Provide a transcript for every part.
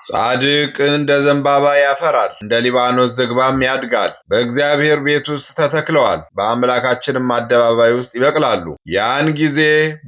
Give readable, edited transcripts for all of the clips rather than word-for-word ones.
ጻድቅ እንደ ዘንባባ ያፈራል፣ እንደ ሊባኖስ ዝግባም ያድጋል። በእግዚአብሔር ቤት ውስጥ ተተክለዋል፣ በአምላካችንም አደባባይ ውስጥ ይበቅላሉ። ያን ጊዜ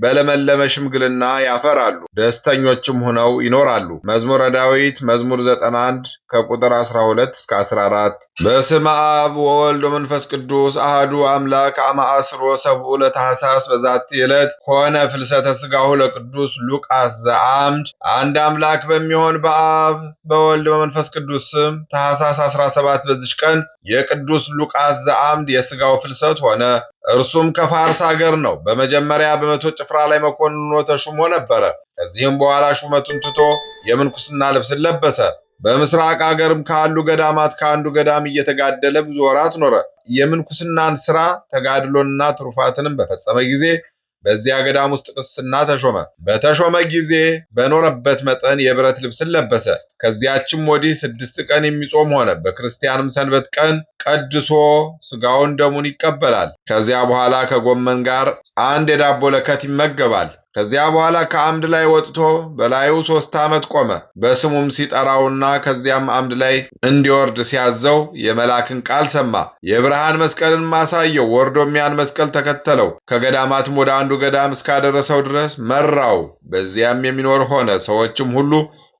በለመለመ ሽምግልና ያፈራሉ፣ ደስተኞችም ሆነው ይኖራሉ። መዝሙረ ዳዊት መዝሙር 91 ከቁጥር 12 እስከ 14። በስመ አብ ወወልድ ወመንፈስ ቅዱስ አሐዱ አምላክ አመ ዐሥሮ ሰብዑ ለታኅሣሥ በዛቲ ዕለት ኮነ ፍልሰተ ሥጋሁ ለቅዱስ ሉቃስ ዘአምድ። አንድ አምላክ በሚሆን በአብ በወልድ በመንፈስ ቅዱስ ስም ታኅሣሥ 17 በዚች ቀን የቅዱስ ሉቃስ ዘአምድ የሥጋው ፍልሰት ሆነ። እርሱም ከፋርስ አገር ነው። በመጀመሪያ በመቶ ጭፍራ ላይ መኮንን ሆኖ ተሹሞ ነበረ። ከዚህም በኋላ ሹመቱን ትቶ የምንኩስና ልብስን ለበሰ። በምስራቅ አገርም ካሉ ገዳማት ከአንዱ ገዳም እየተጋደለ ብዙ ወራት ኖረ። የምንኩስናን ሥራ ተጋድሎንና ትሩፋትንም በፈጸመ ጊዜ በዚያ ገዳም ውስጥ ቅስና ተሾመ። በተሾመ ጊዜ በኖረበት መጠን የብረት ልብስን ለበሰ። ከዚያችም ወዲህ 6 ቀን የሚጾም ሆነ። በክርስቲያንም ሰንበት ቀን ቀድሶ ሥጋውን ደሙን ይቀበላል። ከዚያ በኋላ ከጎመን ጋር አንድ የዳቦ ለከት ይመገባል። ከዚያ በኋላ ከአምድ ላይ ወጥቶ በላዩ 3 ዓመት ቆመ። በስሙም ሲጠራውና ከዚያም አምድ ላይ እንዲወርድ ሲያዘው የመላክን ቃል ሰማ። የብርሃን መስቀልን ማሳየው። ወርዶም ያን መስቀል ተከተለው። ከገዳማትም ወደ አንዱ ገዳም እስካደረሰው ድረስ መራው። በዚያም የሚኖር ሆነ። ሰዎችም ሁሉ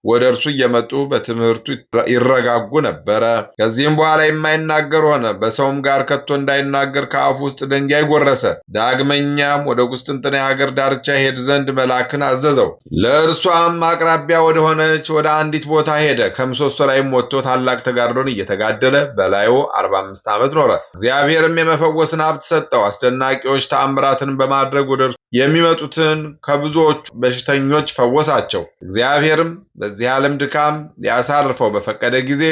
ወደ እርሱ እየመጡ በትምህርቱ ይረጋጉ ነበረ። ከዚህም በኋላ የማይናገር ሆነ። በሰውም ጋር ከቶ እንዳይናገር ከአፉ ውስጥ ድንጋይ ጎረሰ። ዳግመኛም ወደ ቁስጥንጥንያ ሀገር ዳርቻ ሄድ ዘንድ መልአክን አዘዘው። ለእርሷም አቅራቢያ ወደሆነች ወደ አንዲት ቦታ ሄደ። ከምሰሶ ላይም ወጥቶ ታላቅ ተጋድሎን እየተጋደለ በላዩ 45 ዓመት ኖረ። እግዚአብሔርም የመፈወስን ሀብት ሰጠው። አስደናቂዎች ተአምራትን በማድረግ ወደ እርሱ የሚመጡትን ከብዙዎቹ በሽተኞች ፈወሳቸው። እግዚአብሔርም በዚህ ዓለም ድካም ሊያሳርፈው በፈቀደ ጊዜ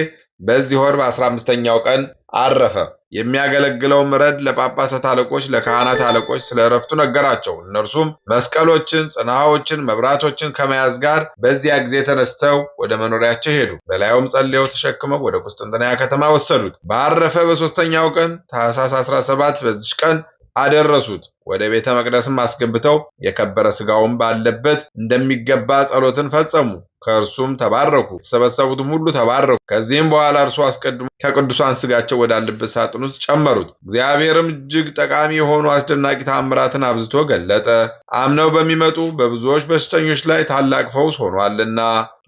በዚህ ወር በ15ኛው ቀን አረፈ። የሚያገለግለውም ረድ ለጳጳሳት አለቆች፣ ለካህናት አለቆች ስለ ዕረፍቱ ነገራቸው። እነርሱም መስቀሎችን፣ ጽናዎችን፣ መብራቶችን ከመያዝ ጋር በዚያ ጊዜ ተነስተው ወደ መኖሪያቸው ሄዱ። በላዩም ጸልየው ተሸክመው ወደ ቁስጥንጥንያ ከተማ ወሰዱት። ባረፈ በ3ኛው ቀን ታኅሣሥ 17 በዚች ቀን አደረሱት። ወደ ቤተ መቅደስም አስገብተው የከበረ ሥጋውን ባለበት እንደሚገባ ጸሎትን ፈጸሙ። ከእርሱም ተባረኩ። የተሰበሰቡትም ሁሉ ተባረኩ። ከዚህም በኋላ እርሱ አስቀድሞ ከቅዱሳን ሥጋቸው ወዳለበት ሳጥን ውስጥ ጨመሩት። እግዚአብሔርም እጅግ ጠቃሚ የሆኑ አስደናቂ ተአምራትን አብዝቶ ገለጠ። አምነው በሚመጡ በብዙዎች በሽተኞች ላይ ታላቅ ፈውስ ሆኗልና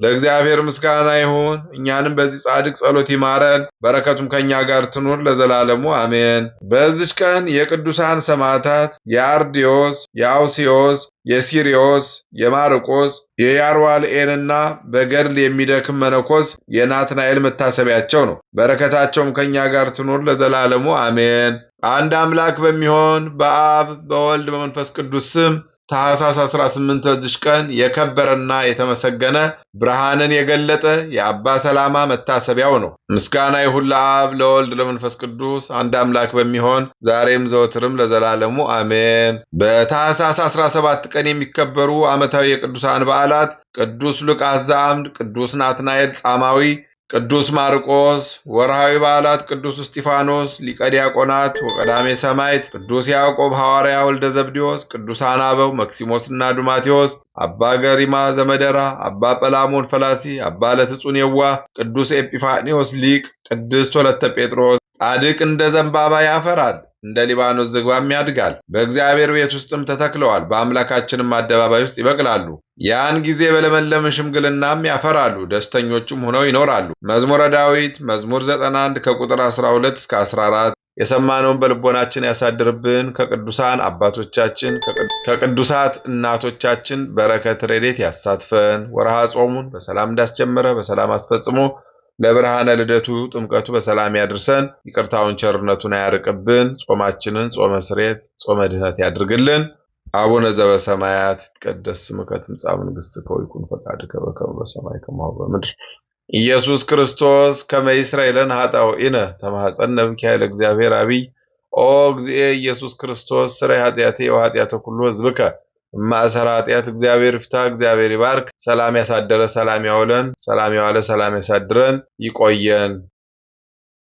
ለእግዚአብሔር ምስጋና ይሁን። እኛንም በዚህ ጻድቅ ጸሎት ይማረን፣ በረከቱም ከእኛ ጋር ትኑር ለዘላለሙ አሜን። በዚች ቀን የቅዱሳን ሰማዕታት የአርድዮስ፣ የአውስዮስ፣ የሲሪዮስ፣ የማርቆስ፣ የያርዋልኤንና በገድል የሚደክም መነኮስ የናትናኤል መታሰቢያቸው ነው። በረከታቸውም ከእኛ ጋር ትኑር ለዘላለሙ አሜን። አንድ አምላክ በሚሆን በአብ በወልድ በመንፈስ ቅዱስ ስም ታኅሣሥ 18 በዚች ቀን የከበረና የተመሰገነ ብርሃንን የገለጠ የአባ ሰላማ መታሰቢያው ነው። ምስጋና ይሁን ለአብ ለወልድ ለመንፈስ ቅዱስ አንድ አምላክ በሚሆን ዛሬም ዘወትርም ለዘላለሙ አሜን። በታኅሣሥ 17 ቀን የሚከበሩ ዓመታዊ የቅዱሳን በዓላት ቅዱስ ሉቃስ ዘአምድ፣ ቅዱስ ናትናኤል ጻማዊ፣ ቅዱስ ማርቆስ። ወርሃዊ በዓላት ቅዱስ እስጢፋኖስ ሊቀ ዲያቆናት ወቀዳሜ ሰማዕት፣ ቅዱስ ያዕቆብ ሐዋርያ ወልደ ዘብዴዎስ፣ ቅዱሳን አበው መክሲሞስና ዱማቴዎስ፣ አባ ገሪማ ዘመደራ፣ አባ ጰላሞን ፈላሲ፣ አባ ለትጹን የዋህ፣ ቅዱስ ኤጲፋኒዎስ ሊቅ፣ ቅድስት ወለተ ጴጥሮስ። ጻድቅ እንደ ዘንባባ ያፈራል፣ እንደ ሊባኖስ ዝግባም ያድጋል። በእግዚአብሔር ቤት ውስጥም ተተክለዋል፣ በአምላካችንም አደባባይ ውስጥ ይበቅላሉ። ያን ጊዜ በለመለመ ሽምግልናም ያፈራሉ፣ ደስተኞችም ሆነው ይኖራሉ። መዝሙረ ዳዊት መዝሙር 91 ከቁጥር 12 እስከ 14። የሰማነውን በልቦናችን ያሳድርብን። ከቅዱሳን አባቶቻችን ከቅዱሳት እናቶቻችን በረከት ረድኤት ያሳትፈን። ወርሃ ጾሙን በሰላም እንዳስጀመረ በሰላም አስፈጽሞ ለብርሃነ ልደቱ ጥምቀቱ በሰላም ያድርሰን። ይቅርታውን ቸርነቱን አያርቅብን። ጾማችንን ጾመ ስርየት ጾመ ድኅነት ያድርግልን። አቡነ ዘበሰማያት ይትቀደስ ስምከ ትምጻእ መንግሥትከ ወይኩን ፈቃድከ በከመ በሰማይ ከማሁ በምድር ኢየሱስ ክርስቶስ ከመ ይስረይ ለነ ኃጣውኢነ ተማኅፀነ ብከ ኃይለ እግዚአብሔር አብይ ኦ እግዚእ ኢየሱስ ክርስቶስ ስረይ ኃጢአቴ ወኃጢአተ ኩሉ ሕዝብከ እማእሰረ ኃጢአት እግዚአብሔር ይፍታ። እግዚአብሔር ይባርክ። ሰላም ያሳደረ ሰላም ያውለን፣ ሰላም ያዋለ ሰላም ያሳድረን። ይቆየን።